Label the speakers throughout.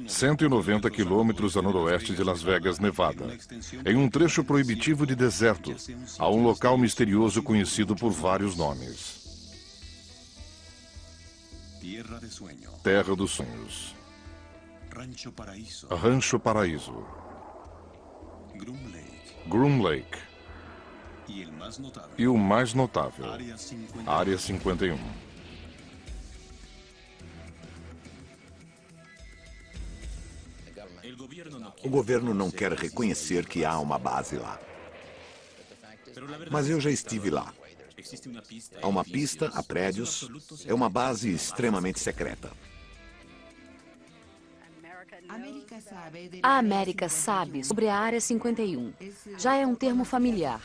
Speaker 1: 190 quilômetros a noroeste de Las Vegas, Nevada, em um trecho proibitivo de deserto, há um local misterioso conhecido por vários nomes. Terra dos Sonhos, Rancho Paraíso, Groom Lake e o mais notável, Área 51.
Speaker 2: O governo não quer reconhecer que há uma base lá. Mas eu já estive lá. Há uma pista, há prédios, é uma base extremamente secreta.
Speaker 3: A América sabe sobre a Área 51. Já é um termo familiar.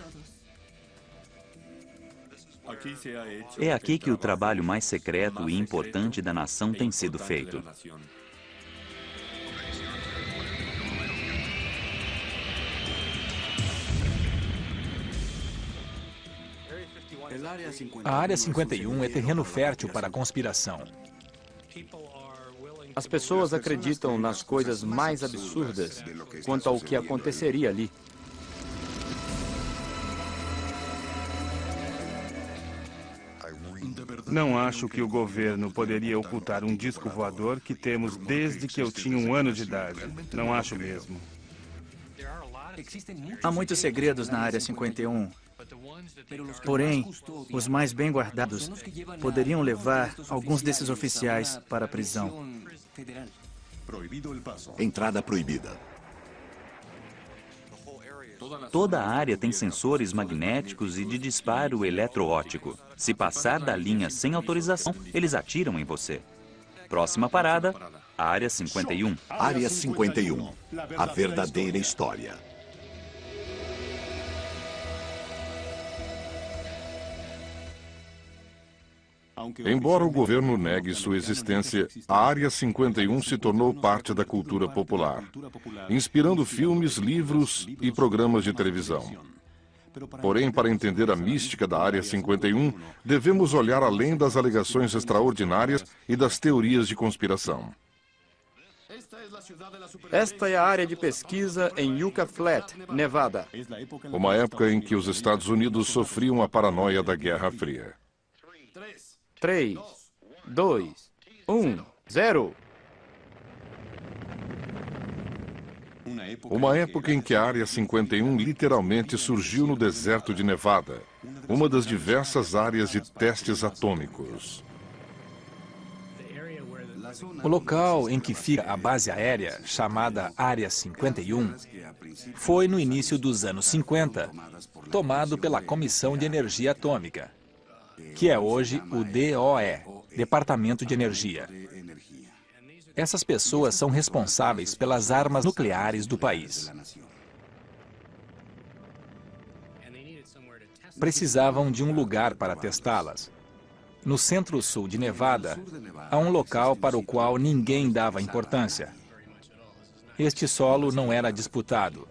Speaker 4: É aqui que o trabalho mais secreto e importante da nação tem sido feito.
Speaker 5: A Área 51 é terreno fértil para a conspiração.
Speaker 6: As pessoas acreditam nas coisas mais absurdas quanto ao que aconteceria ali.
Speaker 7: Não acho que o governo poderia ocultar um disco voador que temos desde que eu tinha 1 ano de idade. Não acho mesmo.
Speaker 8: Há muitos segredos na Área 51. Porém, os mais bem guardados poderiam levar alguns desses oficiais para a prisão.
Speaker 2: Entrada proibida.
Speaker 4: Toda a área tem sensores magnéticos e de disparo eletroóptico. Se passar da linha sem autorização, eles atiram em você. Próxima parada, Área 51.
Speaker 2: Área 51. A verdadeira história.
Speaker 1: Embora o governo negue sua existência, a Área 51 se tornou parte da cultura popular, inspirando filmes, livros e programas de televisão. Porém, para entender a mística da Área 51, devemos olhar além das alegações extraordinárias e das teorias de conspiração.
Speaker 6: Esta é a área de pesquisa em Yucca Flat, Nevada.
Speaker 1: Uma época em que os Estados Unidos sofriam a paranoia da Guerra Fria.
Speaker 6: 3, 2, 1, 0.
Speaker 1: Uma época em que a Área 51 literalmente surgiu no deserto de Nevada, uma das diversas áreas de testes atômicos.
Speaker 5: O local em que fica a base aérea, chamada Área 51, foi no início dos anos 50, tomado pela Comissão de Energia Atômica, que é hoje o DOE, Departamento de Energia. Essas pessoas são responsáveis pelas armas nucleares do país. Precisavam de um lugar para testá-las. No centro-sul de Nevada, há um local para o qual ninguém dava importância. Este solo não era disputado.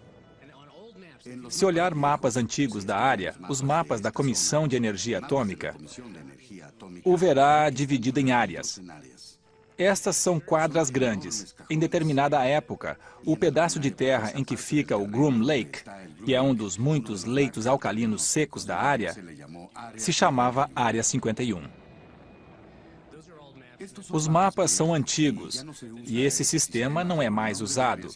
Speaker 5: Se olhar mapas antigos da área, os mapas da Comissão de Energia Atômica, o verá dividido em áreas. Estas são quadras grandes. Em determinada época, o pedaço de terra em que fica o Groom Lake, que é um dos muitos leitos alcalinos secos da área, se chamava Área 51. Os mapas são antigos e esse sistema não é mais usado,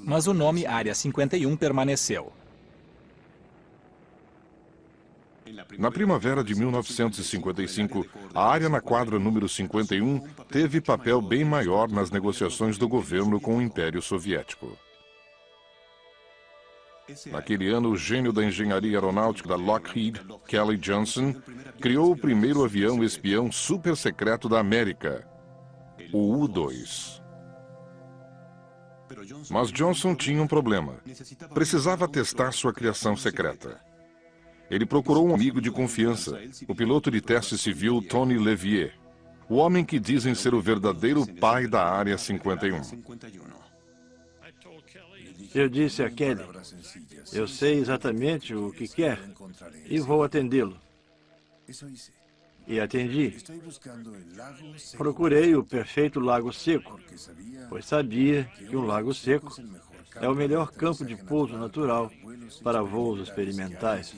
Speaker 5: mas o nome Área 51 permaneceu.
Speaker 1: Na primavera de 1955, a área na quadra número 51 teve papel bem maior nas negociações do governo com o Império Soviético. Naquele ano, o gênio da engenharia aeronáutica da Lockheed, Kelly Johnson, criou o primeiro avião espião super secreto da América, o U-2. Mas Johnson tinha um problema. Precisava testar sua criação secreta. Ele procurou um amigo de confiança, o piloto de teste civil Tony Levier, o homem que dizem ser o verdadeiro pai da Área 51.
Speaker 9: Eu disse a Kelly, eu sei exatamente o que quer e vou atendê-lo. e atendi. Procurei o perfeito lago seco, pois sabia que um lago seco é o melhor campo de pouso natural para voos experimentais.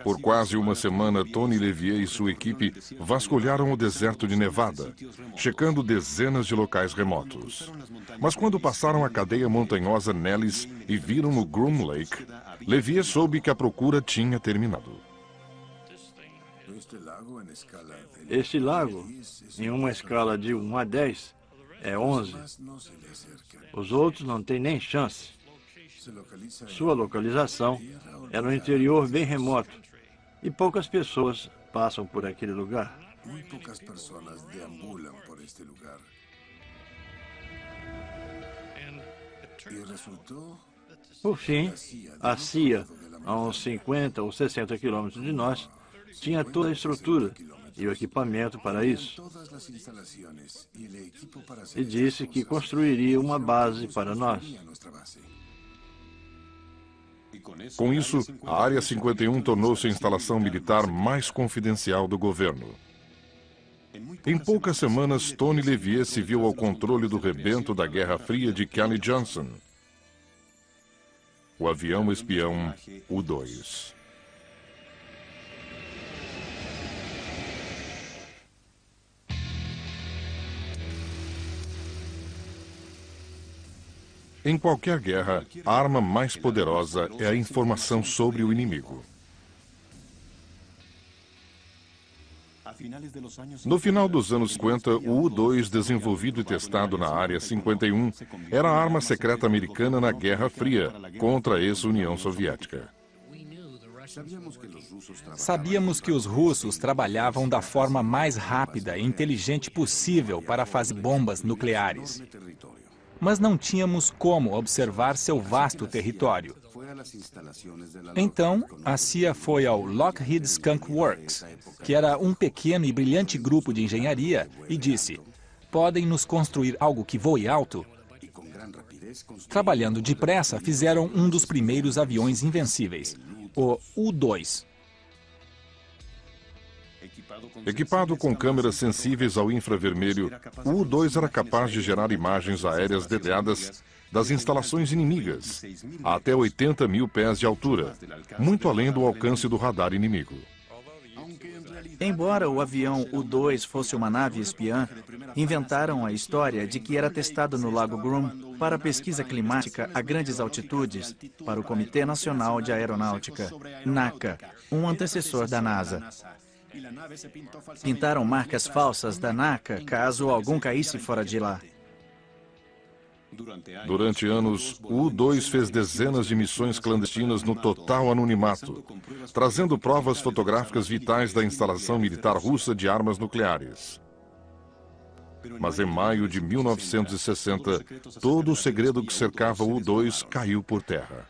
Speaker 1: Por quase uma semana, Tony Levier e sua equipe vasculharam o deserto de Nevada, checando dezenas de locais remotos. Mas quando passaram a cadeia montanhosa Nellis e viram no Groom Lake, Levier soube que a procura tinha terminado.
Speaker 9: Este lago, em uma escala de 1 a 10, é 11. Os outros não têm nem chance. Sua localização é no interior bem remoto e poucas pessoas passam por aquele lugar. Por fim, a CIA, a uns 50 ou 60 quilômetros de nós, tinha toda a estrutura e o equipamento para isso. E disse que construiria uma base para nós.
Speaker 1: Com isso, a Área 51 tornou-se a instalação militar mais confidencial do governo. Em poucas semanas, Tony Levier se viu ao controle do rebento da Guerra Fria de Kelly Johnson, o avião espião U-2. Em qualquer guerra, a arma mais poderosa é a informação sobre o inimigo. No final dos anos 50, o U-2, desenvolvido e testado na Área 51, era a arma secreta americana na Guerra Fria contra a ex-União Soviética.
Speaker 5: Sabíamos que os russos trabalhavam da forma mais rápida e inteligente possível para fazer bombas nucleares. Mas não tínhamos como observar seu vasto território. Então, a CIA foi ao Lockheed Skunk Works, que era um pequeno e brilhante grupo de engenharia, e disse: podem nos construir algo que voe alto? Trabalhando depressa, fizeram um dos primeiros aviões invencíveis, o U-2.
Speaker 1: Equipado com câmeras sensíveis ao infravermelho, o U-2 era capaz de gerar imagens aéreas detalhadas das instalações inimigas, a até 80 mil pés de altura, muito além do alcance do radar inimigo.
Speaker 8: Embora o avião U-2 fosse uma nave espiã, inventaram a história de que era testado no Lago Groom para pesquisa climática a grandes altitudes para o Comitê Nacional de Aeronáutica, NACA, um antecessor da NASA. Pintaram marcas falsas da NACA caso algum caísse fora de lá.
Speaker 1: Durante anos, o U-2 fez dezenas de missões clandestinas no total anonimato, trazendo provas fotográficas vitais da instalação militar russa de armas nucleares. Mas em maio de 1960, todo o segredo que cercava o U-2 caiu por terra.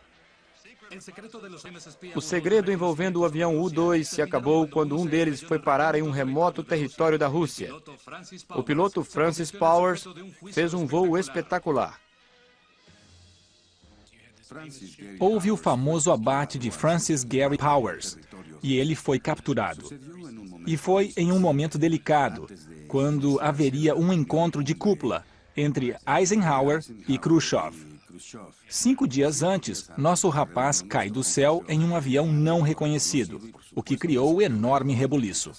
Speaker 6: O segredo envolvendo o avião U-2 se acabou quando um deles foi parar em um remoto território da Rússia. O piloto Francis Powers fez um voo espetacular.
Speaker 5: Houve o famoso abate de Francis Gary Powers, e ele foi capturado. E foi em um momento delicado, quando haveria um encontro de cúpula entre Eisenhower e Khrushchev. 5 dias antes, nosso rapaz cai do céu em um avião não reconhecido, o que criou enorme rebuliço.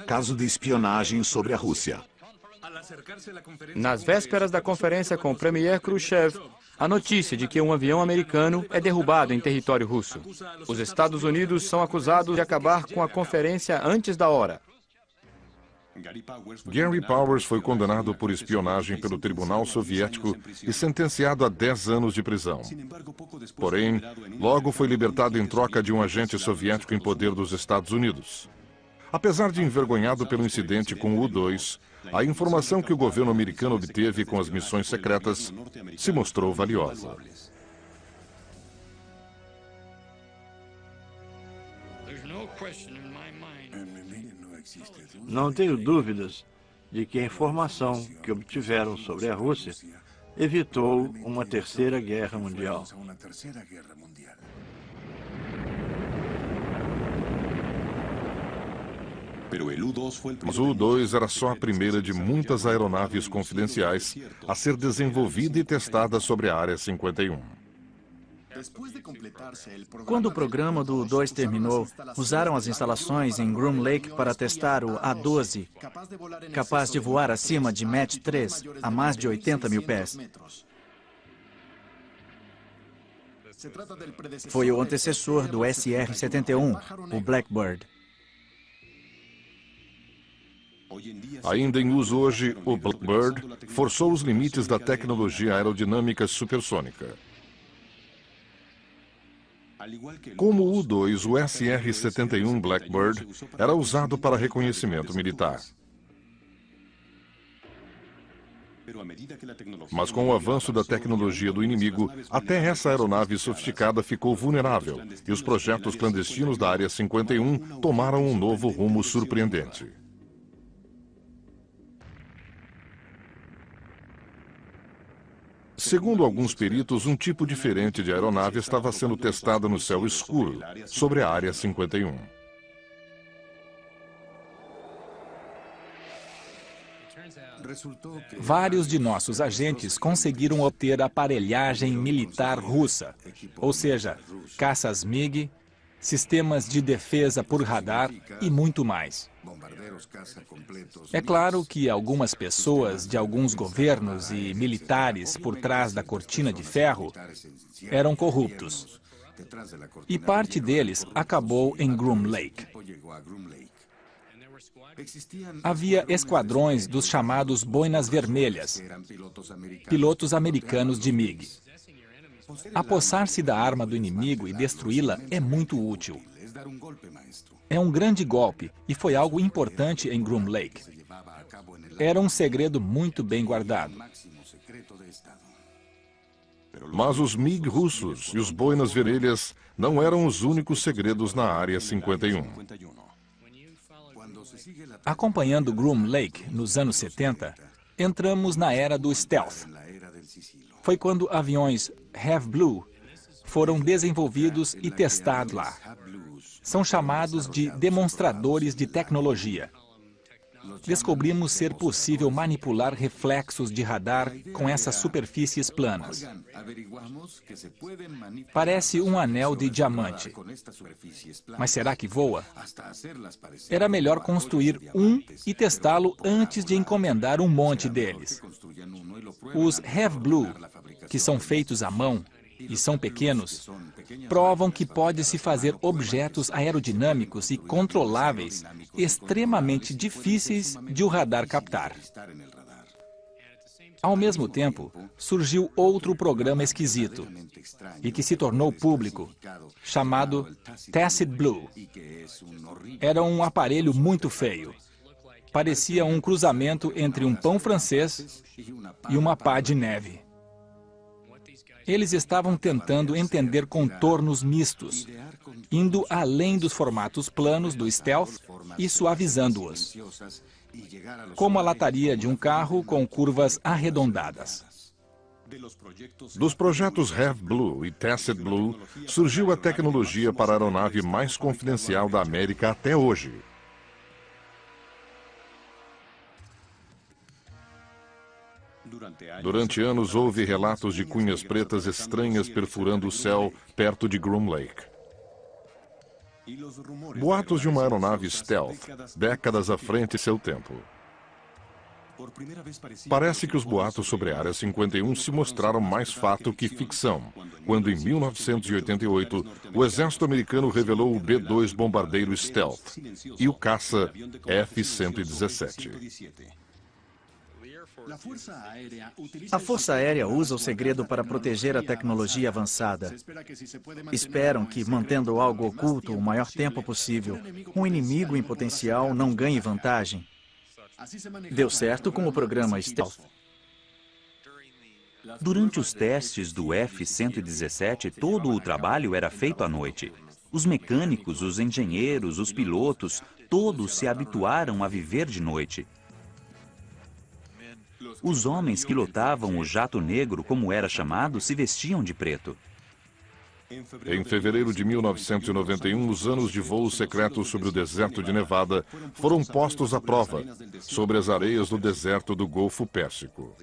Speaker 2: Caso de espionagem sobre a Rússia.
Speaker 6: Nas vésperas da conferência com o premier Khrushchev, a notícia de que um avião americano é derrubado em território russo. Os Estados Unidos são acusados de acabar com a conferência antes da hora.
Speaker 1: Gary Powers foi condenado por espionagem pelo Tribunal Soviético e sentenciado a 10 anos de prisão. Porém, logo foi libertado em troca de um agente soviético em poder dos Estados Unidos. Apesar de envergonhado pelo incidente com o U-2, a informação que o governo americano obteve com as missões secretas se mostrou valiosa.
Speaker 9: Não tenho dúvidas de que a informação que obtiveram sobre a Rússia evitou uma terceira guerra mundial.
Speaker 1: Mas o U-2 era só a primeira de muitas aeronaves confidenciais a ser desenvolvida e testada sobre a Área 51.
Speaker 8: Quando o programa do U-2 terminou, usaram as instalações em Groom Lake para testar o A-12, capaz de voar acima de Mach 3, a mais de 80 mil pés. Foi o antecessor do SR-71, o Blackbird.
Speaker 1: Ainda em uso hoje, o Blackbird forçou os limites da tecnologia aerodinâmica supersônica. Como o U-2, o SR-71 Blackbird era usado para reconhecimento militar. Mas com o avanço da tecnologia do inimigo, até essa aeronave sofisticada ficou vulnerável e os projetos clandestinos da Área 51 tomaram um novo rumo surpreendente. Segundo alguns peritos, um tipo diferente de aeronave estava sendo testada no céu escuro, sobre a Área 51.
Speaker 5: Vários de nossos agentes conseguiram obter aparelhagem militar russa, ou seja, caças MiG, sistemas de defesa por radar e muito mais. É claro que algumas pessoas de alguns governos e militares por trás da cortina de ferro eram corruptos. E parte deles acabou em Groom Lake. Havia esquadrões dos chamados Boinas Vermelhas, pilotos americanos de MiG. Apossar-se da arma do inimigo e destruí-la é muito útil. É um grande golpe e foi algo importante em Groom Lake. Era um segredo muito bem guardado.
Speaker 1: Mas os MiG russos e os Boinas Vermelhas não eram os únicos segredos na Área 51.
Speaker 5: Acompanhando Groom Lake nos anos 70, entramos na era do stealth. Foi quando aviões Have Blue foram desenvolvidos e testados lá. São chamados de demonstradores de tecnologia. Descobrimos ser possível manipular reflexos de radar com essas superfícies planas. Parece um anel de diamante. Mas será que voa? Era melhor construir um e testá-lo antes de encomendar um monte deles. Os Have Blue, que são feitos à mão e são pequenos, provam que pode-se fazer objetos aerodinâmicos e controláveis extremamente difíceis de o radar captar. Ao mesmo tempo, surgiu outro programa esquisito e que se tornou público, chamado Tacit Blue. Era um aparelho muito feio. Parecia um cruzamento entre um pão francês e uma pá de neve. Eles estavam tentando entender contornos mistos, indo além dos formatos planos do stealth e suavizando-os, como a lataria de um carro com curvas arredondadas.
Speaker 1: Dos projetos Have Blue e Tacit Blue, surgiu a tecnologia para a aeronave mais confidencial da América até hoje. Durante anos, houve relatos de cunhas pretas estranhas perfurando o céu perto de Groom Lake. Boatos de uma aeronave stealth, décadas à frente de seu tempo. Parece que os boatos sobre a Área 51 se mostraram mais fato que ficção, quando em 1988 o exército americano revelou o B-2 bombardeiro Stealth e o caça F-117.
Speaker 8: A Força Aérea usa o segredo para proteger a tecnologia avançada. Esperam que, mantendo algo oculto o maior tempo possível, um inimigo em potencial não ganhe vantagem. Deu certo com o programa Stealth.
Speaker 4: Durante os testes do F-117, todo o trabalho era feito à noite. Os mecânicos, os engenheiros, os pilotos, todos se habituaram a viver de noite. Os homens que lotavam o jato negro, como era chamado, se vestiam de preto.
Speaker 1: Em fevereiro de 1991, os anos de voo secreto sobre o deserto de Nevada foram postos à prova, sobre as areias do deserto do Golfo Pérsico.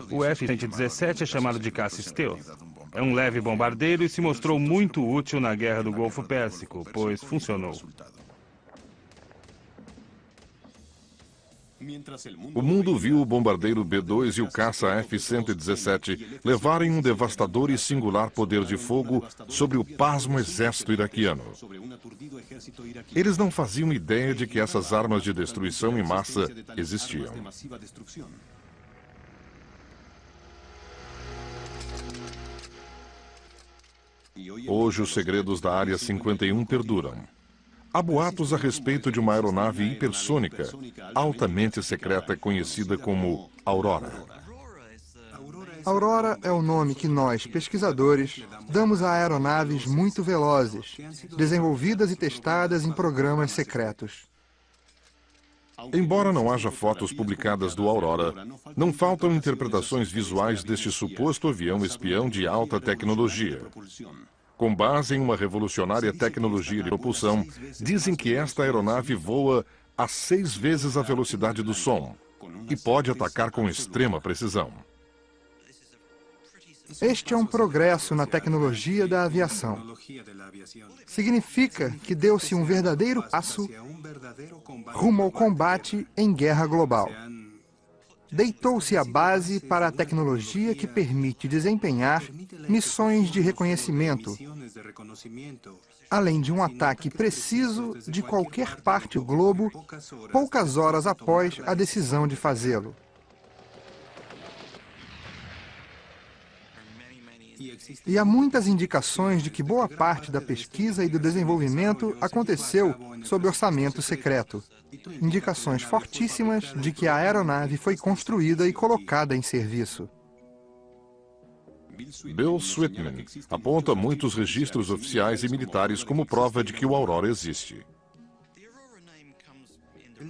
Speaker 7: O F-117 é chamado de caça stealth. É um leve bombardeiro e se mostrou muito útil na Guerra do Golfo Pérsico, pois funcionou.
Speaker 1: O mundo viu o bombardeiro B-2 e o caça F-117 levarem um devastador e singular poder de fogo sobre o pasmo exército iraquiano. Eles não faziam ideia de que essas armas de destruição em massa existiam. Hoje, os segredos da Área 51 perduram. Há boatos a respeito de uma aeronave hipersônica, altamente secreta, conhecida como Aurora.
Speaker 10: Aurora é o nome que nós, pesquisadores, damos a aeronaves muito velozes, desenvolvidas e testadas em programas secretos.
Speaker 1: Embora não haja fotos publicadas do Aurora, não faltam interpretações visuais deste suposto avião espião de alta tecnologia. Com base em uma revolucionária tecnologia de propulsão, dizem que esta aeronave voa a 6 vezes a velocidade do som e pode atacar com extrema precisão.
Speaker 10: Este é um progresso na tecnologia da aviação. Significa que deu-se um verdadeiro passo rumo ao combate em guerra global. Deitou-se a base para a tecnologia que permite desempenhar missões de reconhecimento, além de um ataque preciso de qualquer parte do globo, poucas horas após a decisão de fazê-lo. E há muitas indicações de que boa parte da pesquisa e do desenvolvimento aconteceu sob orçamento secreto. Indicações fortíssimas de que a aeronave foi construída e colocada em serviço.
Speaker 1: Bill Sweetman aponta muitos registros oficiais e militares como prova de que o Aurora existe.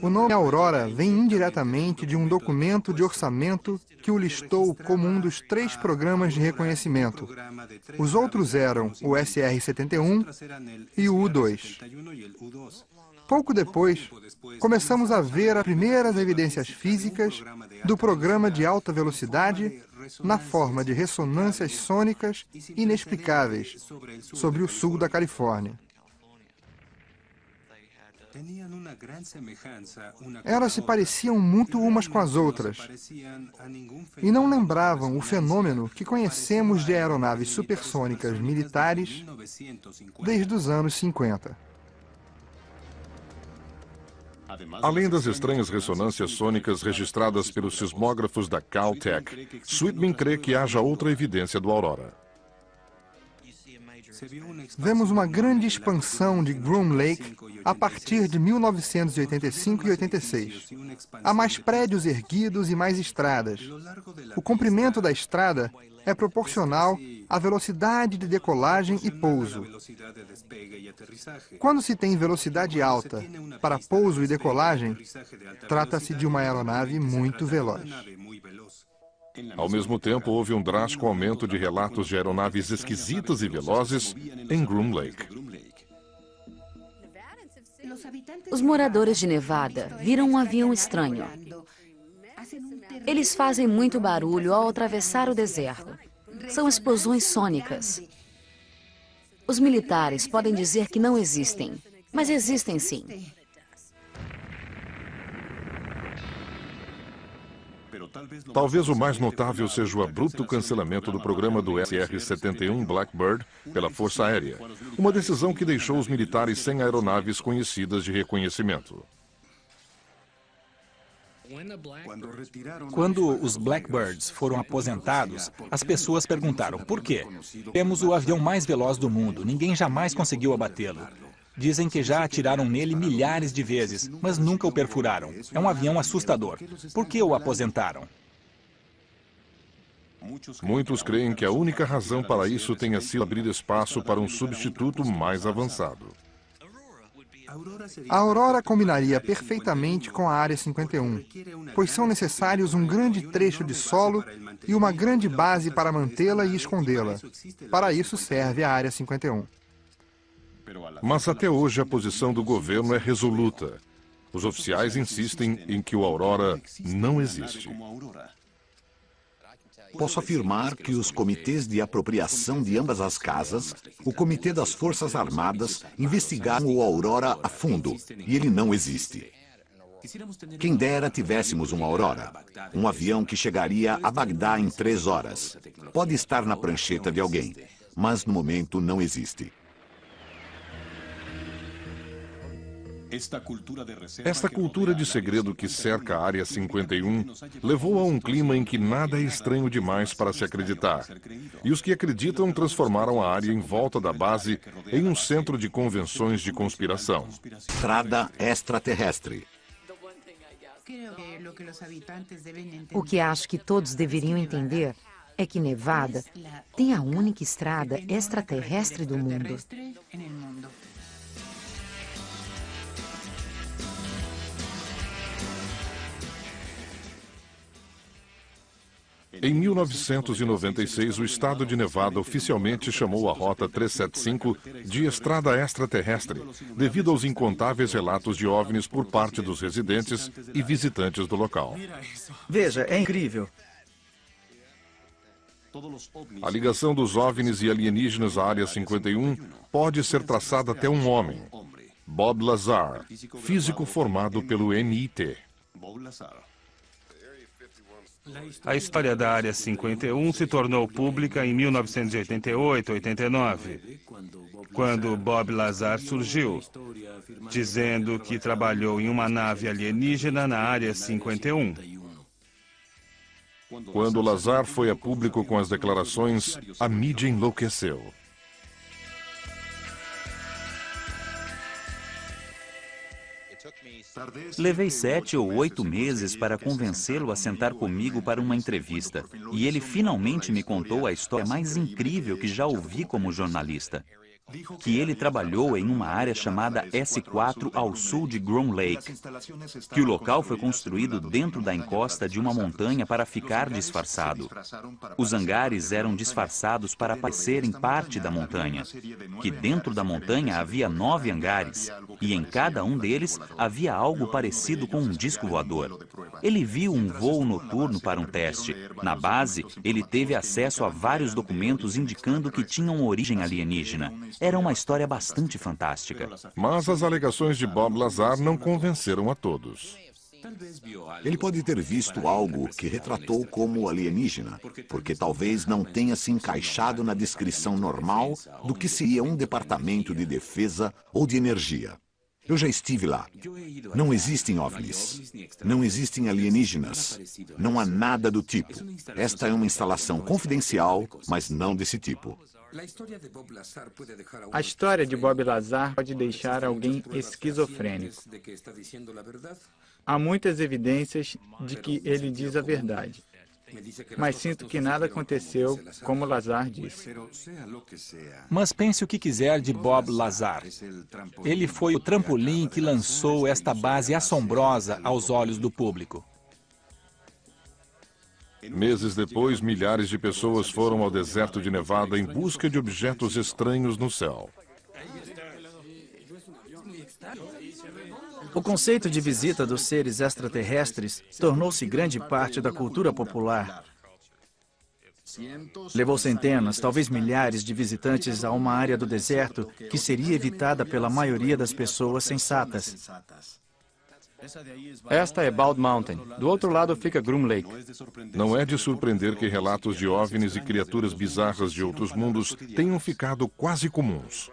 Speaker 10: O nome Aurora vem indiretamente de um documento de orçamento que o listou como um dos 3 programas de reconhecimento. Os outros eram o SR-71 e o U-2. Pouco depois, começamos a ver as primeiras evidências físicas do programa de alta velocidade na forma de ressonâncias sônicas inexplicáveis sobre o sul da Califórnia. Elas se pareciam muito umas com as outras e não lembravam o fenômeno que conhecemos de aeronaves supersônicas militares desde os anos 50.
Speaker 1: Além das estranhas ressonâncias sônicas registradas pelos sismógrafos da Caltech, Sweetman crê que haja outra evidência do Aurora.
Speaker 10: Vemos uma grande expansão de Groom Lake a partir de 1985 e 86. Há mais prédios erguidos e mais estradas. O comprimento da estrada é proporcional à velocidade de decolagem e pouso. Quando se tem velocidade alta para pouso e decolagem, trata-se de uma aeronave muito veloz.
Speaker 1: Ao mesmo tempo, houve um drástico aumento de relatos de aeronaves esquisitas e velozes em Groom Lake.
Speaker 3: Os moradores de Nevada viram um avião estranho. Eles fazem muito barulho ao atravessar o deserto. São explosões sônicas. Os militares podem dizer que não existem, mas existem sim.
Speaker 1: Talvez o mais notável seja o abrupto cancelamento do programa do SR-71 Blackbird pela Força Aérea, uma decisão que deixou os militares sem aeronaves conhecidas de reconhecimento.
Speaker 5: Quando os Blackbirds foram aposentados, as pessoas perguntaram por quê? Temos o avião mais veloz do mundo, ninguém jamais conseguiu abatê-lo. Dizem que já atiraram nele milhares de vezes, mas nunca o perfuraram. É um avião assustador. Por que o aposentaram?
Speaker 1: Muitos creem que a única razão para isso tenha sido abrir espaço para um substituto mais avançado.
Speaker 10: A Aurora combinaria perfeitamente com a Área 51, pois são necessários um grande trecho de solo e uma grande base para mantê-la e escondê-la. Para isso serve a Área 51.
Speaker 1: Mas até hoje a posição do governo é resoluta. Os oficiais insistem em que o Aurora não existe.
Speaker 2: Posso afirmar que os comitês de apropriação de ambas as casas, o Comitê das Forças Armadas, investigaram o Aurora a fundo, e ele não existe. Quem dera tivéssemos um Aurora, um avião que chegaria a Bagdá em 3 horas. Pode estar na prancheta de alguém, mas no momento não existe.
Speaker 1: Esta cultura de segredo que cerca a Área 51 levou a um clima em que nada é estranho demais para se acreditar. E os que acreditam transformaram a área em volta da base em um centro de convenções de conspiração.
Speaker 2: Estrada extraterrestre.
Speaker 11: O que acho que todos deveriam entender é que Nevada tem a única estrada extraterrestre do mundo.
Speaker 1: Em 1996, o estado de Nevada oficialmente chamou a Rota 375 de Estrada Extraterrestre, devido aos incontáveis relatos de OVNIs por parte dos residentes e visitantes do local.
Speaker 8: Veja, é incrível.
Speaker 1: A ligação dos OVNIs e alienígenas à Área 51 pode ser traçada até um homem, Bob Lazar, físico formado pelo MIT.
Speaker 7: A história da Área 51 se tornou pública em 1988-89, quando Bob Lazar surgiu, dizendo que trabalhou em uma nave alienígena na Área 51.
Speaker 1: Quando Lazar foi a público com as declarações, a mídia enlouqueceu.
Speaker 4: Levei 7 ou 8 meses para convencê-lo a sentar comigo para uma entrevista. E ele finalmente me contou a história mais incrível que já ouvi como jornalista. Que ele trabalhou em uma área chamada S4 ao sul de Groom Lake. Que o local foi construído dentro da encosta de uma montanha para ficar disfarçado. Os hangares eram disfarçados para parecerem parte da montanha. Que dentro da montanha havia 9 hangares. E em cada um deles havia algo parecido com um disco voador. Ele viu um voo noturno para um teste. Na base, ele teve acesso a vários documentos indicando que tinham origem alienígena. Era uma história bastante fantástica.
Speaker 1: Mas as alegações de Bob Lazar não convenceram a todos.
Speaker 2: Ele pode ter visto algo que retratou como alienígena, porque talvez não tenha se encaixado na descrição normal do que seria um departamento de defesa ou de energia. Eu já estive lá. Não existem OVNIs. Não existem alienígenas. Não há nada do tipo. Esta é uma instalação confidencial, mas não desse tipo.
Speaker 6: A história de Bob Lazar pode deixar alguém esquizofrênico. Há muitas evidências de que ele diz a verdade. Mas sinto que nada aconteceu como Lazar disse.
Speaker 5: Mas pense o que quiser de Bob Lazar. Ele foi o trampolim que lançou esta base assombrosa aos olhos do público.
Speaker 1: Meses depois, milhares de pessoas foram ao deserto de Nevada em busca de objetos estranhos no céu.
Speaker 8: O conceito de visita dos seres extraterrestres tornou-se grande parte da cultura popular. Levou centenas, talvez milhares de visitantes a uma área do deserto que seria evitada pela maioria das pessoas sensatas.
Speaker 6: Esta é Bald Mountain. Do outro lado fica Groom Lake.
Speaker 1: Não é de surpreender que relatos de OVNIs e criaturas bizarras de outros mundos tenham ficado quase comuns.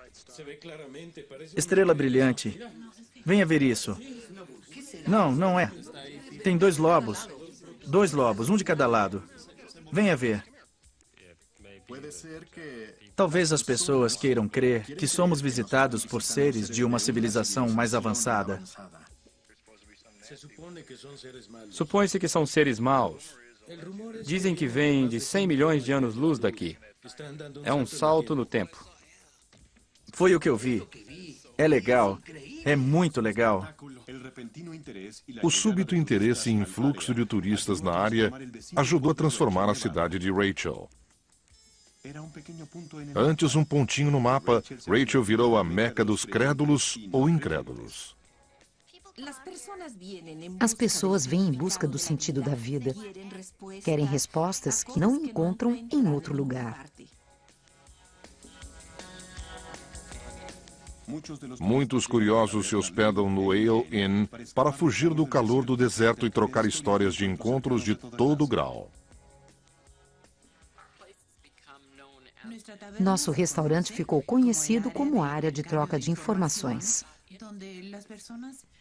Speaker 8: Estrela brilhante. Venha ver isso. Não, não é. Tem 2 lobos. 2 lobos, um de cada lado. Venha ver. Talvez as pessoas queiram crer que somos visitados por seres de uma civilização mais avançada.
Speaker 6: Supõe-se que são seres maus. Dizem que vêm de 100 milhões de anos-luz daqui. É um salto no tempo.
Speaker 8: Foi o que eu vi. É legal. É muito legal.
Speaker 1: O súbito interesse em influxo de turistas na área ajudou a transformar a cidade de Rachel. Antes um pontinho no mapa, Rachel virou a meca dos crédulos ou incrédulos.
Speaker 11: As pessoas vêm em busca do sentido da vida. Querem respostas que não encontram em outro lugar.
Speaker 1: Muitos curiosos se hospedam no Ale Inn para fugir do calor do deserto e trocar histórias de encontros de todo grau.
Speaker 11: Nosso restaurante ficou conhecido como área de troca de informações.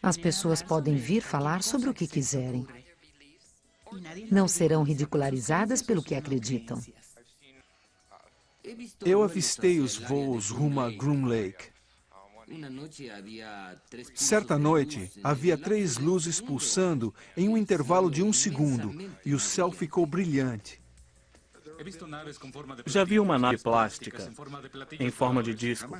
Speaker 11: As pessoas podem vir falar sobre o que quiserem. Não serão ridicularizadas pelo que acreditam.
Speaker 12: Eu avistei os voos rumo a Groom Lake. Certa noite, havia 3 luzes pulsando em um intervalo de 1 segundo e o céu ficou brilhante.
Speaker 6: Já vi uma nave plástica em forma de disco.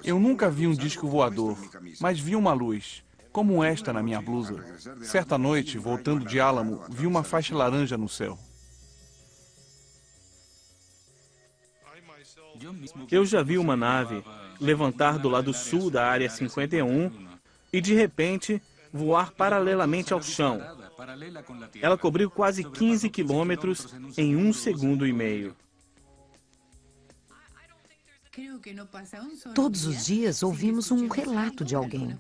Speaker 12: Eu nunca vi um disco voador, mas vi uma luz, como esta na minha blusa. Certa noite, voltando de Álamo, vi uma faixa laranja no céu.
Speaker 6: Eu já vi uma nave levantar do lado sul da área 51 e, de repente, voar paralelamente ao chão. Ela cobriu quase 15 quilômetros em 1 segundo e meio.
Speaker 11: Todos os dias ouvimos um relato de alguém.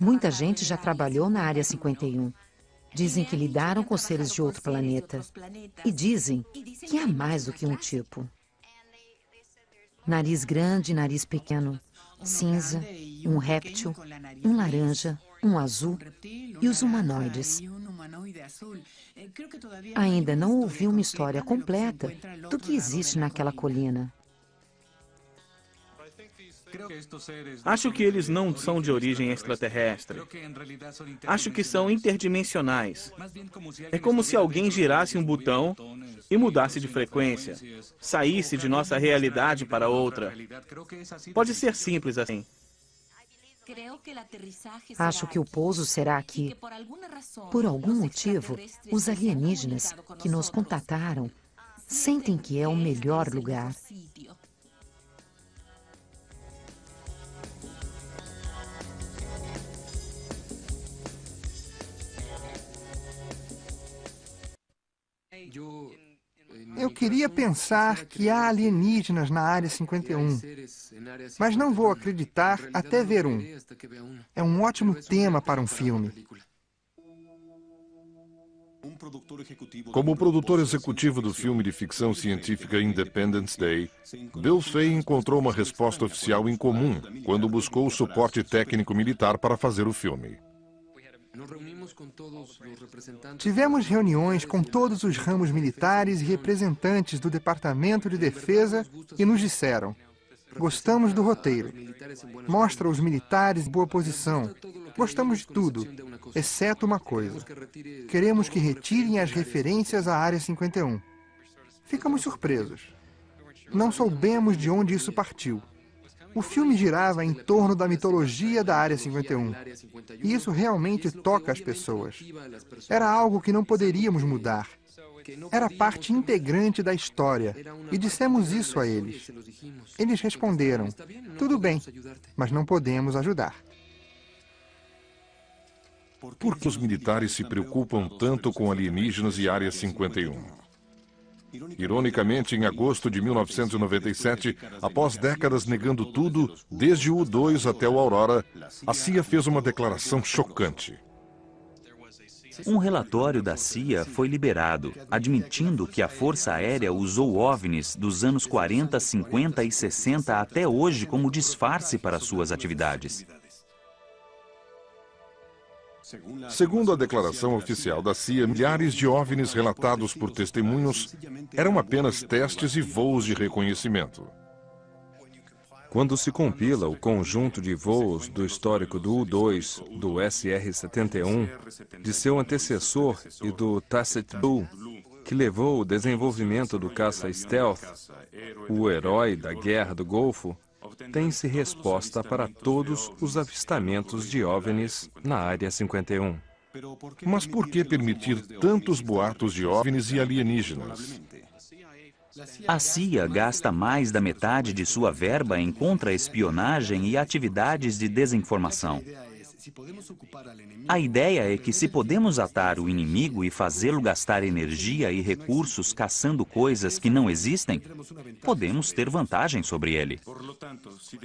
Speaker 11: Muita gente já trabalhou na área 51. Dizem que lidaram com seres de outro planeta. E dizem que há mais do que um tipo. Nariz grande e nariz pequeno. Cinza, um réptil, um laranja, um azul e os humanoides. Ainda não ouvi uma história completa do que existe naquela colina.
Speaker 6: Acho que eles não são de origem extraterrestre. Acho que são interdimensionais. É como se alguém girasse um botão e mudasse de frequência, saísse de nossa realidade para outra. Pode ser simples assim.
Speaker 11: Acho que o pouso será aqui. Por algum motivo, os alienígenas que nos contataram sentem que é o melhor lugar.
Speaker 10: Eu queria pensar que há alienígenas na Área 51, mas não vou acreditar até ver um. É um ótimo tema para um filme.
Speaker 1: Como produtor executivo do filme de ficção científica Independence Day, Bill Fay encontrou uma resposta oficial incomum quando buscou o suporte técnico militar para fazer o filme.
Speaker 10: Tivemos reuniões com todos os ramos militares e representantes do Departamento de Defesa e nos disseram: gostamos do roteiro, mostra os militares em boa posição, gostamos de tudo, exceto uma coisa. Queremos que retirem as referências à Área 51. Ficamos surpresos. Não soubemos de onde isso partiu. O filme girava em torno da mitologia da Área 51. E isso realmente toca as pessoas. Era algo que não poderíamos mudar. Era parte integrante da história. E dissemos isso a eles. Eles responderam: tudo bem, mas não podemos ajudar.
Speaker 1: Por que os militares se preocupam tanto com alienígenas e Área 51? Ironicamente, em agosto de 1997, após décadas negando tudo, desde o U-2 até o Aurora, a CIA fez uma declaração chocante.
Speaker 4: Um relatório da CIA foi liberado, admitindo que a Força Aérea usou OVNIs dos anos 40, 50 e 60 até hoje como disfarce para suas atividades.
Speaker 1: Segundo a declaração oficial da CIA, milhares de OVNIs relatados por testemunhos eram apenas testes e voos de reconhecimento.
Speaker 13: Quando se compila o conjunto de voos do histórico do U-2, do SR-71, de seu antecessor e do Tacit Blue, que levou o desenvolvimento do caça stealth, o herói da Guerra do Golfo, tem-se resposta para todos os avistamentos de OVNIs na Área 51.
Speaker 1: Mas por que permitir tantos boatos de OVNIs e alienígenas?
Speaker 4: A CIA gasta mais da metade de sua verba em contra-espionagem e atividades de desinformação. A ideia é que se podemos atar o inimigo e fazê-lo gastar energia e recursos caçando coisas que não existem, podemos ter vantagem sobre ele.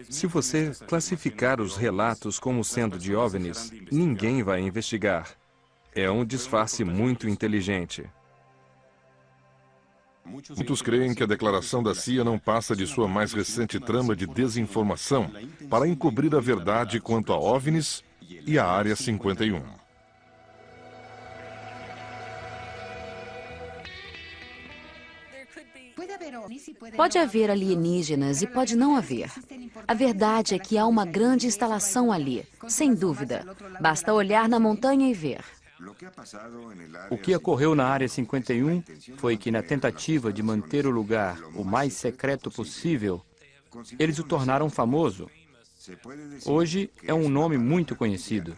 Speaker 13: Se você classificar os relatos como sendo de OVNIs, ninguém vai investigar. É um disfarce muito inteligente.
Speaker 1: Muitos creem que a declaração da CIA não passa de sua mais recente trama de desinformação para encobrir a verdade quanto a OVNIs e a Área 51.
Speaker 3: Pode haver alienígenas e pode não haver. A verdade é que há uma grande instalação ali, sem dúvida. Basta olhar na montanha e ver.
Speaker 6: O que ocorreu na Área 51 foi que, na tentativa de manter o lugar o mais secreto possível, eles o tornaram famoso. Hoje é um nome muito conhecido.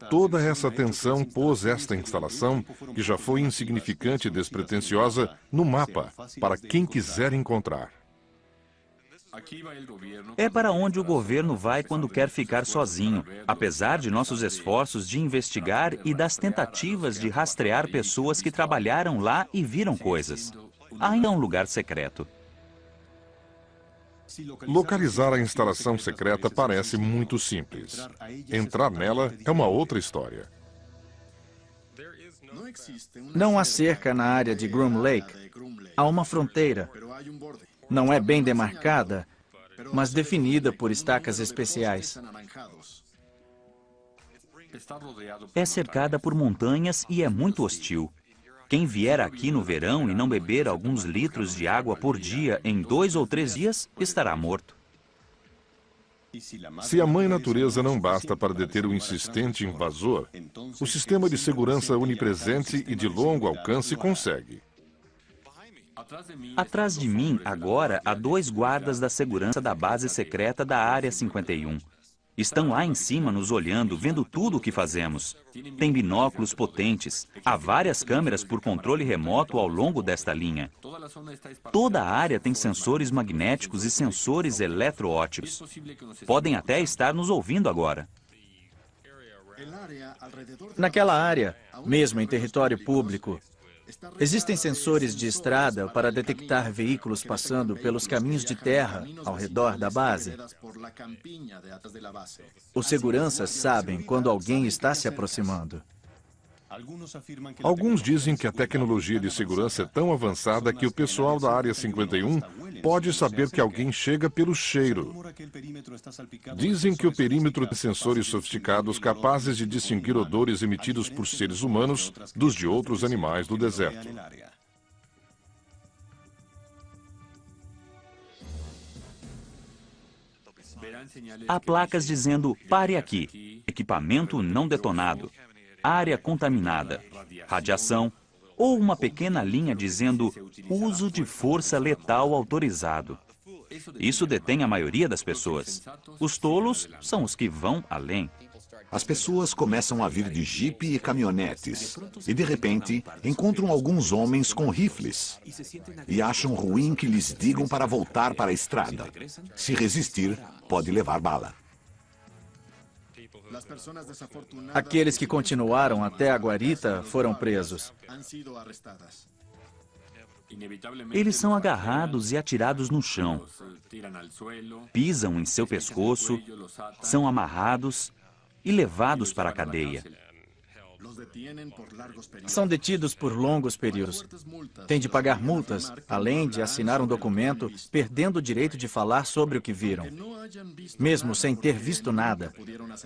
Speaker 1: Toda essa tensão pôs esta instalação, que já foi insignificante e despretensiosa, no mapa, para quem quiser encontrar.
Speaker 4: É para onde o governo vai quando quer ficar sozinho, apesar de nossos esforços de investigar e das tentativas de rastrear pessoas que trabalharam lá e viram coisas. Ainda é um lugar secreto.
Speaker 1: Localizar a instalação secreta parece muito simples. Entrar nela é uma outra história.
Speaker 8: Não há cerca na área de Groom Lake. Há uma fronteira. Não é bem demarcada, mas definida por estacas especiais.
Speaker 4: É cercada por montanhas e é muito hostil. Quem vier aqui no verão e não beber alguns litros de água por dia em 2 ou 3 dias, estará morto.
Speaker 1: Se a mãe natureza não basta para deter o insistente invasor, o sistema de segurança onipresente e de longo alcance consegue.
Speaker 4: Atrás de mim, agora, há 2 guardas da segurança da base secreta da Área 51. Estão lá em cima nos olhando, vendo tudo o que fazemos. Tem binóculos potentes. Há várias câmeras por controle remoto ao longo desta linha. Toda a área tem sensores magnéticos e sensores eletroóticos. Podem até estar nos ouvindo agora.
Speaker 8: Naquela área, mesmo em território público, existem sensores de estrada para detectar veículos passando pelos caminhos de terra ao redor da base. Os seguranças sabem quando alguém está se aproximando.
Speaker 1: Alguns dizem que a tecnologia de segurança é tão avançada que o pessoal da Área 51 pode saber que alguém chega pelo cheiro. Dizem que o perímetro tem sensores sofisticados capazes de distinguir odores emitidos por seres humanos dos de outros animais do deserto.
Speaker 4: Há placas dizendo "pare aqui", equipamento não detonado, área contaminada, radiação, ou uma pequena linha dizendo uso de força letal autorizado. Isso detém a maioria das pessoas. Os tolos são os que vão além.
Speaker 2: As pessoas começam a vir de jipe e caminhonetes e, de repente, encontram alguns homens com rifles e acham ruim que lhes digam para voltar para a estrada. Se resistir, pode levar bala.
Speaker 8: Aqueles que continuaram até a guarita foram presos.
Speaker 4: Eles são agarrados e atirados no chão. Pisam em seu pescoço, são amarrados e levados para a cadeia.
Speaker 8: São detidos por longos períodos. Têm de pagar multas, além de assinar um documento, perdendo o direito de falar sobre o que viram. Mesmo sem ter visto nada,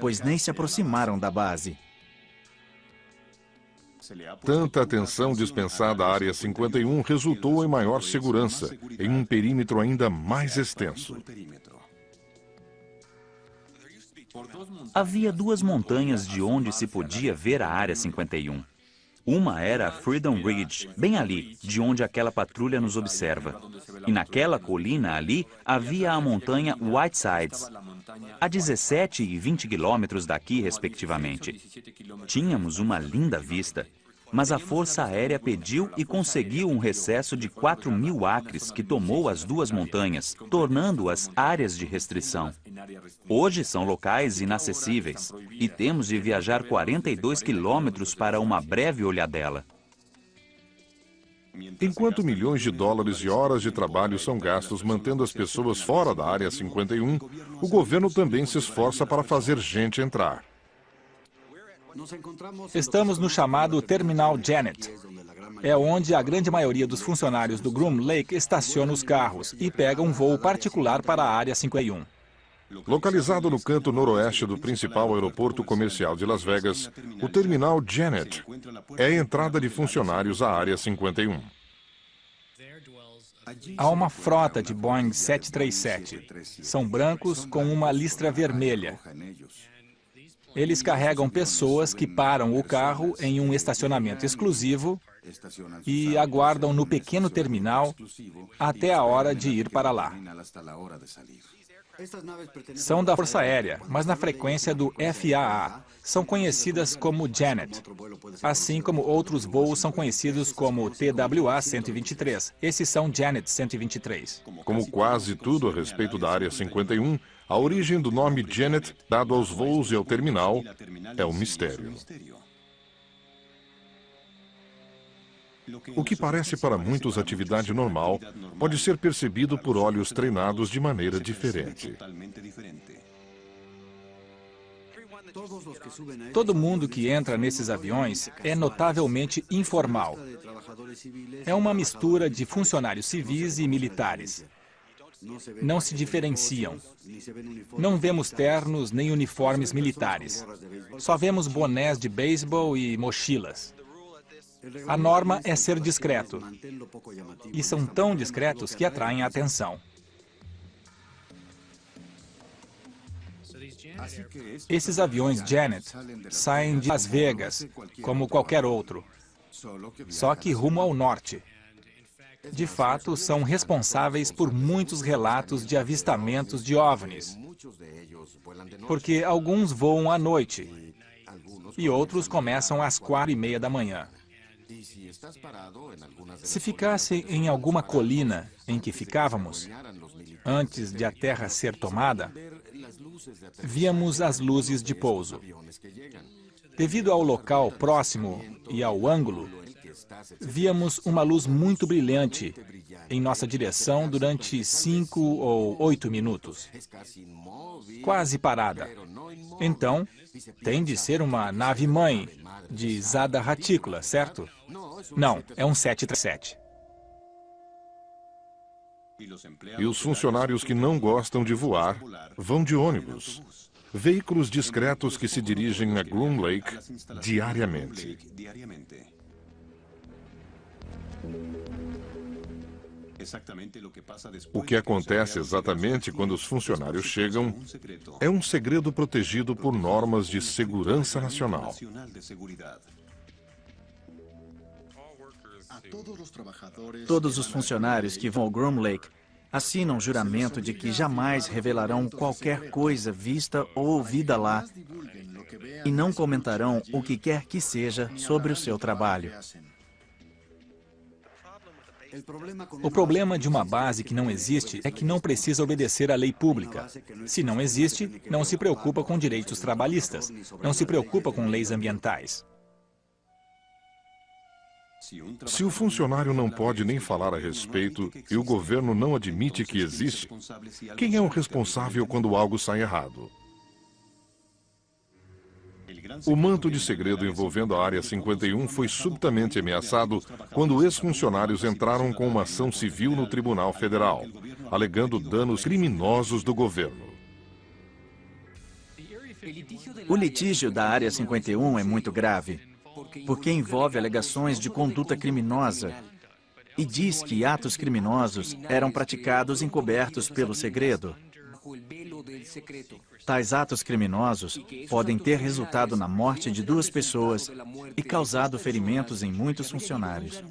Speaker 8: pois nem se aproximaram da base.
Speaker 1: Tanta atenção dispensada à Área 51 resultou em maior segurança, em um perímetro ainda mais extenso.
Speaker 4: Havia duas montanhas de onde se podia ver a Área 51. Uma era a Freedom Ridge, bem ali, de onde aquela patrulha nos observa. E naquela colina ali havia a montanha Whitesides, a 17 e 20 quilômetros daqui, respectivamente. Tínhamos uma linda vista, mas a Força Aérea pediu e conseguiu um recesso de 4.000 acres que tomou as duas montanhas, tornando-as áreas de restrição. Hoje são locais inacessíveis e temos de viajar 42 quilômetros para uma breve olhadela.
Speaker 1: Enquanto milhões de dólares e horas de trabalho são gastos mantendo as pessoas fora da Área 51, o governo também se esforça para fazer gente entrar.
Speaker 5: Estamos no chamado Terminal Janet. É onde a grande maioria dos funcionários do Groom Lake estaciona os carros e pega um voo particular para a Área 51.
Speaker 1: Localizado no canto noroeste do principal aeroporto comercial de Las Vegas, o Terminal Janet é a entrada de funcionários à Área 51.
Speaker 5: Há uma frota de Boeing 737. São brancos com uma listra vermelha. Eles carregam pessoas que param o carro em um estacionamento exclusivo e aguardam no pequeno terminal até a hora de ir para lá. São da Força Aérea, mas na frequência do FAA. São conhecidas como Janet, assim como outros voos são conhecidos como TWA 123. Esses são Janet 123.
Speaker 1: Como quase tudo a respeito da Área 51, a origem do nome Janet, dado aos voos e ao terminal, é um mistério. O que parece para muitos atividade normal, pode ser percebido por olhos treinados de maneira diferente.
Speaker 5: Todo mundo que entra nesses aviões é notavelmente informal. É uma mistura de funcionários civis e militares. Não se diferenciam. Não vemos ternos nem uniformes militares. Só vemos bonés de beisebol e mochilas. A norma é ser discreto. E são tão discretos que atraem a atenção. Esses aviões Janet saem de Las Vegas, como qualquer outro, só que rumo ao norte. De fato, são responsáveis por muitos relatos de avistamentos de OVNIs, porque alguns voam à noite e outros começam às 4:30 da manhã. Se ficasse em alguma colina em que ficávamos, antes de a terra ser tomada, víamos as luzes de pouso. Devido ao local próximo e ao ângulo, víamos uma luz muito brilhante em nossa direção durante 5 ou 8 minutos. Quase parada. Então, tem de ser uma nave-mãe de Zada Reticula, certo? Não, é um 737.
Speaker 1: E os funcionários que não gostam de voar vão de ônibus. Veículos discretos que se dirigem a Groom Lake diariamente. O que acontece exatamente quando os funcionários chegam é um segredo protegido por normas de segurança nacional.
Speaker 8: Todos os funcionários que vão ao Groom Lake assinam juramento de que jamais revelarão qualquer coisa vista ou ouvida lá e não comentarão o que quer que seja sobre o seu trabalho.
Speaker 5: O problema de uma base que não existe é que não precisa obedecer à lei pública. Se não existe, não se preocupa com direitos trabalhistas, não se preocupa com leis ambientais.
Speaker 1: Se o funcionário não pode nem falar a respeito e o governo não admite que existe, quem é o responsável quando algo sai errado? O manto de segredo envolvendo a Área 51 foi subitamente ameaçado quando ex-funcionários entraram com uma ação civil no Tribunal Federal, alegando danos criminosos do governo.
Speaker 8: O litígio da Área 51 é muito grave, porque envolve alegações de conduta criminosa e diz que atos criminosos eram praticados encobertos pelo segredo. Tais atos criminosos podem ter resultado na morte de 2 pessoas e causado ferimentos em muitos funcionários.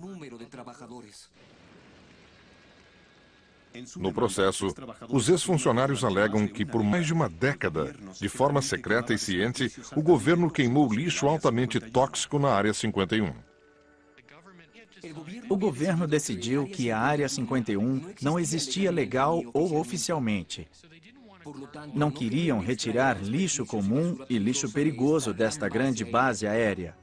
Speaker 1: No processo, os ex-funcionários alegam que por mais de uma década, de forma secreta e ciente, o governo queimou lixo altamente tóxico na Área 51.
Speaker 8: O governo decidiu que a Área 51 não existia legal ou oficialmente. Não queriam retirar lixo comum e lixo perigoso desta grande base aérea.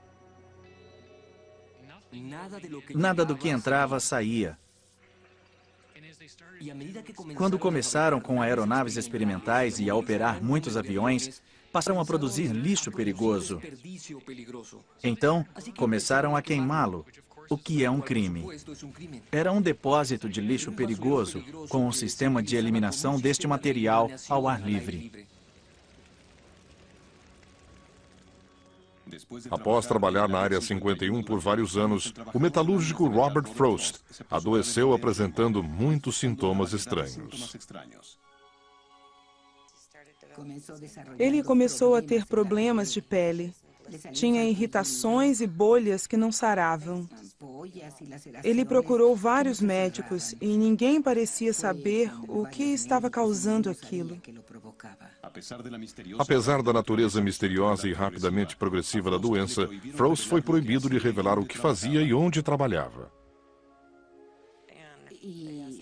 Speaker 8: Nada do que entrava saía. Quando começaram com aeronaves experimentais e a operar muitos aviões, passaram a produzir lixo perigoso. Então, começaram a queimá-lo, o que é um crime. Era um depósito de lixo perigoso, com um sistema de eliminação deste material ao ar livre.
Speaker 1: Após trabalhar na Área 51 por vários anos, o metalúrgico Robert Frost adoeceu apresentando muitos sintomas estranhos.
Speaker 14: Ele começou a ter problemas de pele. Tinha irritações e bolhas que não saravam. Ele procurou vários médicos e ninguém parecia saber o que estava causando aquilo.
Speaker 1: Apesar da natureza misteriosa e rapidamente progressiva da doença, Frost foi proibido de revelar o que fazia e onde trabalhava.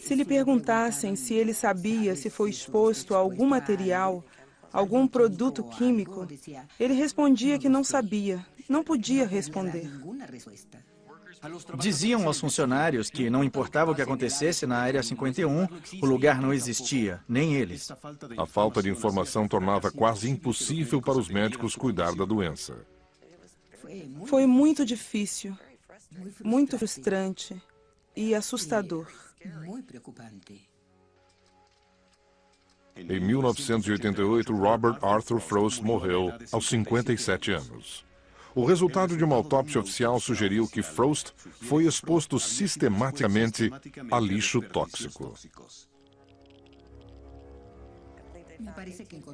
Speaker 14: Se lhe perguntassem se ele sabia se foi exposto a algum material, algum produto químico, ele respondia que não sabia, não podia responder.
Speaker 8: Diziam aos funcionários que não importava o que acontecesse na Área 51, o lugar não existia, nem eles.
Speaker 1: A falta de informação tornava quase impossível para os médicos cuidar da doença.
Speaker 14: Foi muito difícil, muito frustrante e assustador.
Speaker 1: Em 1988, Robert Arthur Frost morreu aos 57 anos. O resultado de uma autópsia oficial sugeriu que Frost foi exposto sistematicamente a lixo tóxico.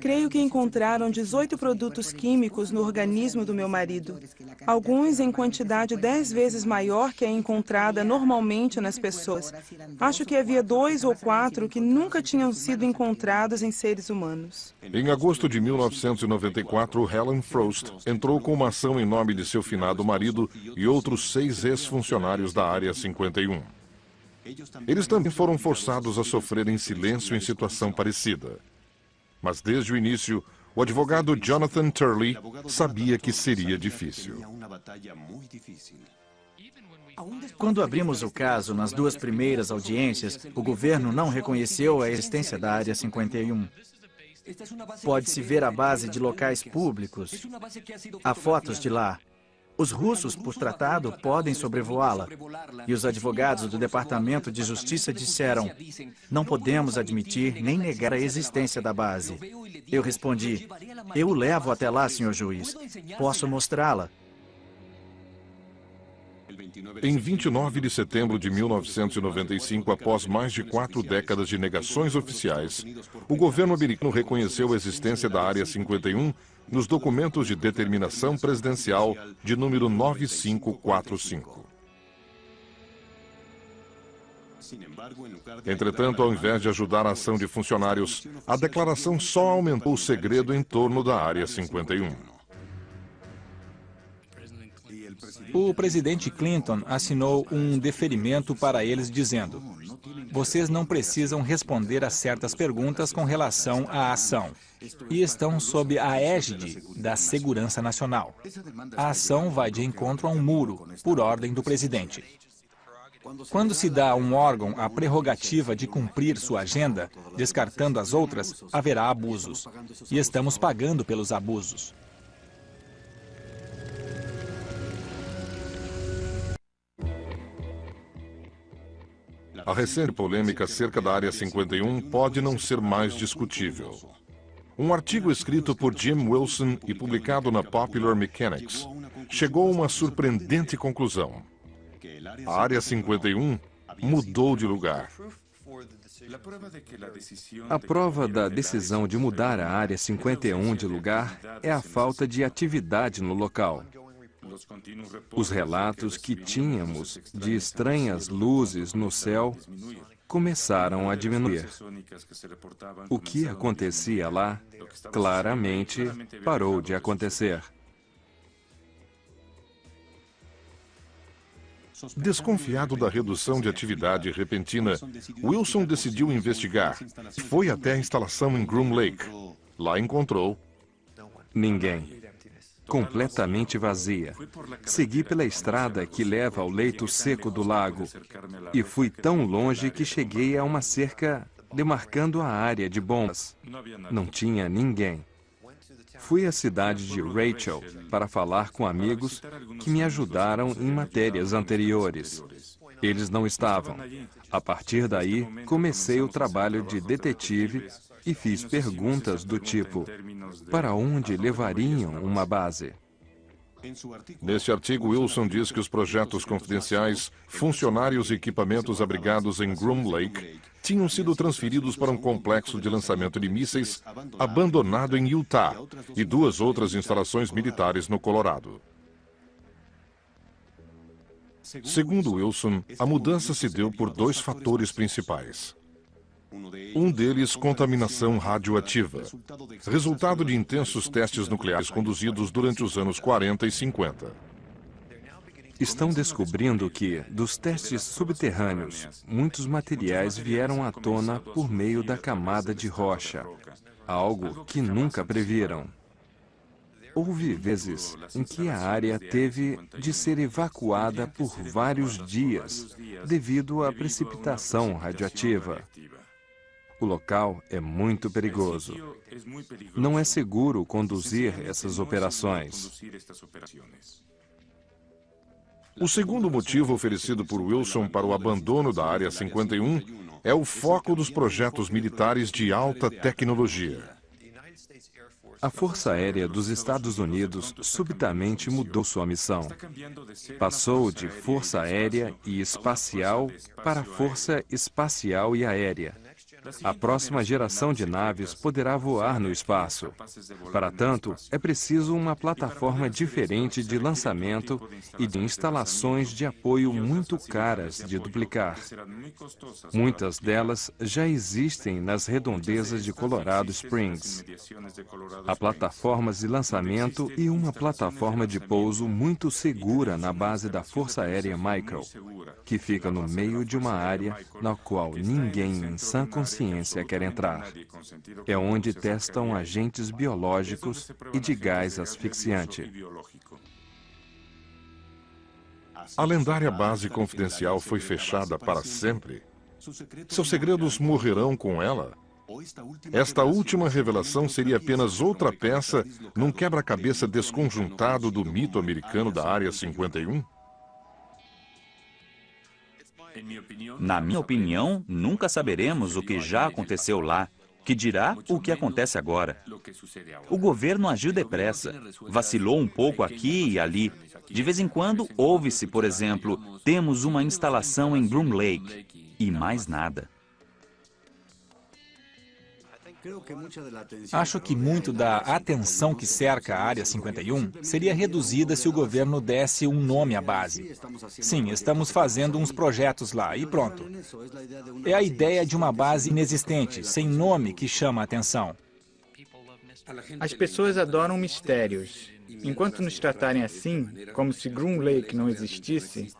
Speaker 14: Creio que encontraram 18 produtos químicos no organismo do meu marido, alguns em quantidade 10 vezes maior que a encontrada normalmente nas pessoas. Acho que havia 2 ou 4 que nunca tinham sido encontrados em seres humanos.
Speaker 1: Em agosto de 1994, Helen Frost entrou com uma ação em nome de seu finado marido e outros 6 ex-funcionários da Área 51. Eles também foram forçados a sofrer em silêncio em situação parecida. Mas desde o início, o advogado Jonathan Turley sabia que seria difícil.
Speaker 8: Quando abrimos o caso nas 2 primeiras audiências, o governo não reconheceu a existência da Área 51. Pode-se ver a base de locais públicos. Há fotos de lá. Os russos, por tratado, podem sobrevoá-la. E os advogados do Departamento de Justiça disseram: não podemos admitir nem negar a existência da base. Eu respondi: eu o levo até lá, senhor juiz. Posso mostrá-la.
Speaker 1: Em 29 de setembro de 1995, após mais de 4 décadas de negações oficiais, o governo americano reconheceu a existência da Área 51 nos documentos de determinação presidencial de número 9545. Entretanto, ao invés de ajudar a ação de funcionários, a declaração só aumentou o segredo em torno da Área 51.
Speaker 5: O presidente Clinton assinou um deferimento para eles dizendo: vocês não precisam responder a certas perguntas com relação à ação e estão sob a égide da segurança nacional. A ação vai de encontro a um muro, por ordem do presidente. Quando se dá a um órgão a prerrogativa de cumprir sua agenda, descartando as outras, haverá abusos. E estamos pagando pelos abusos.
Speaker 1: A recente polêmica acerca da Área 51 pode não ser mais discutível. Um artigo escrito por Jim Wilson e publicado na Popular Mechanics chegou a uma surpreendente conclusão. A Área 51 mudou de lugar.
Speaker 13: A prova da decisão de mudar a Área 51 de lugar é a falta de atividade no local. Os relatos que tínhamos de estranhas luzes no céu começaram a diminuir. O que acontecia lá, claramente, parou de acontecer.
Speaker 1: Desconfiado da redução de atividade repentina, Wilson decidiu investigar. Foi até a instalação em Groom Lake. Lá encontrou
Speaker 13: ninguém. Completamente vazia. Segui pela estrada que leva ao leito seco do lago e fui tão longe que cheguei a uma cerca demarcando a área de bombas. Não tinha ninguém. Fui à cidade de Rachel para falar com amigos que me ajudaram em matérias anteriores. Eles não estavam. A partir daí, comecei o trabalho de detetive e fiz perguntas do tipo: para onde levariam uma base?
Speaker 1: Neste artigo, Wilson diz que os projetos confidenciais, funcionários e equipamentos abrigados em Groom Lake tinham sido transferidos para um complexo de lançamento de mísseis abandonado em Utah e 2 outras instalações militares no Colorado. Segundo Wilson, a mudança se deu por 2 fatores principais. Um deles, contaminação radioativa, resultado de intensos testes nucleares conduzidos durante os anos 40 e 50.
Speaker 13: Estão descobrindo que, dos testes subterrâneos, muitos materiais vieram à tona por meio da camada de rocha, algo que nunca previram. Houve vezes em que a área teve de ser evacuada por vários dias devido à precipitação radioativa. O local é muito perigoso. Não é seguro conduzir essas operações.
Speaker 1: O segundo motivo oferecido por Wilson para o abandono da Área 51 é o foco dos projetos militares de alta tecnologia.
Speaker 13: A Força Aérea dos Estados Unidos subitamente mudou sua missão. Passou de Força Aérea e Espacial para Força Espacial e Aérea. A próxima geração de naves poderá voar no espaço. Para tanto, é preciso uma plataforma diferente de lançamento e de instalações de apoio muito caras de duplicar. Muitas delas já existem nas redondezas de Colorado Springs. Há plataformas de lançamento e uma plataforma de pouso muito segura na base da Força Aérea Micro, que fica no meio de uma área na qual ninguém em sã consciência quer entrar. É onde testam agentes biológicos e de gás asfixiante.
Speaker 1: A lendária base confidencial foi fechada para sempre. Seus segredos morrerão com ela. Esta última revelação seria apenas outra peça num quebra-cabeça desconjuntado do mito americano da Área 51?
Speaker 4: Na minha opinião, nunca saberemos o que já aconteceu lá, que dirá o que acontece agora. O governo agiu depressa, vacilou um pouco aqui e ali. De vez em quando, ouve-se, por exemplo, temos uma instalação em Groom Lake, e mais nada.
Speaker 5: Acho que muito da atenção que cerca a Área 51 seria reduzida se o governo desse um nome à base. Sim, estamos fazendo uns projetos lá e pronto. É a ideia de uma base inexistente, sem nome, que chama a atenção.
Speaker 15: As pessoas adoram mistérios. Enquanto nos tratarem assim, como se Groom Lake não existisse,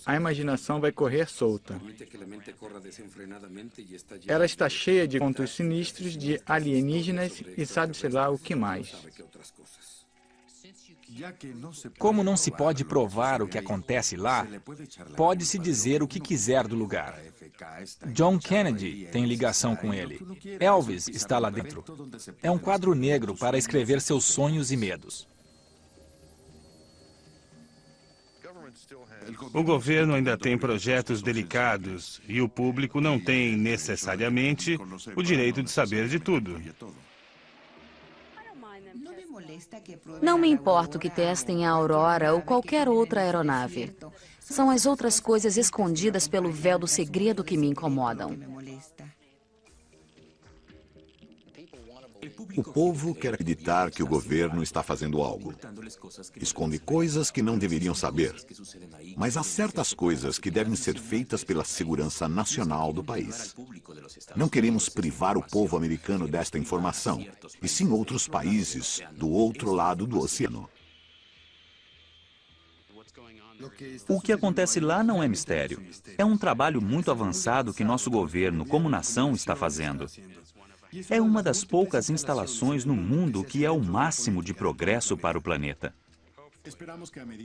Speaker 15: a imaginação vai correr solta. Ela está cheia de contos sinistros de alienígenas e sabe-se lá o que mais.
Speaker 5: Como não se pode provar o que acontece lá, pode-se dizer o que quiser do lugar. John Kennedy tem ligação com ele. Elvis está lá dentro. É um quadro negro para escrever seus sonhos e medos.
Speaker 7: O governo ainda tem projetos delicados e o público não tem, necessariamente, o direito de saber de tudo.
Speaker 3: Não me importa que testem a Aurora ou qualquer outra aeronave. São as outras coisas escondidas pelo véu do segredo que me incomodam.
Speaker 2: O povo quer acreditar que o governo está fazendo algo. Esconde coisas que não deveriam saber. Mas há certas coisas que devem ser feitas pela segurança nacional do país. Não queremos privar o povo americano desta informação, e sim outros países do outro lado do oceano.
Speaker 4: O que acontece lá não é mistério. É um trabalho muito avançado que nosso governo, como nação, está fazendo. É uma das poucas instalações no mundo que é o máximo de progresso para o planeta.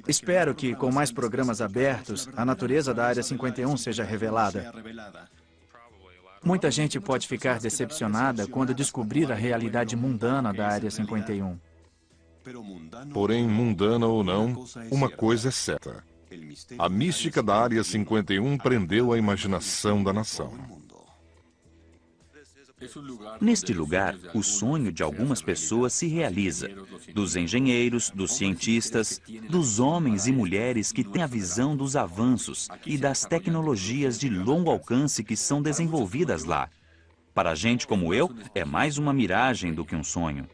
Speaker 8: Espero que, com mais programas abertos, a natureza da Área 51 seja revelada. Muita gente pode ficar decepcionada quando descobrir a realidade mundana da Área 51.
Speaker 1: Porém, mundana ou não, uma coisa é certa. A mística da Área 51 prendeu a imaginação da nação.
Speaker 4: Neste lugar, o sonho de algumas pessoas se realiza. Dos engenheiros, dos cientistas, dos homens e mulheres que têm a visão dos avanços e das tecnologias de longo alcance que são desenvolvidas lá. Para gente como eu, é mais uma miragem do que um sonho.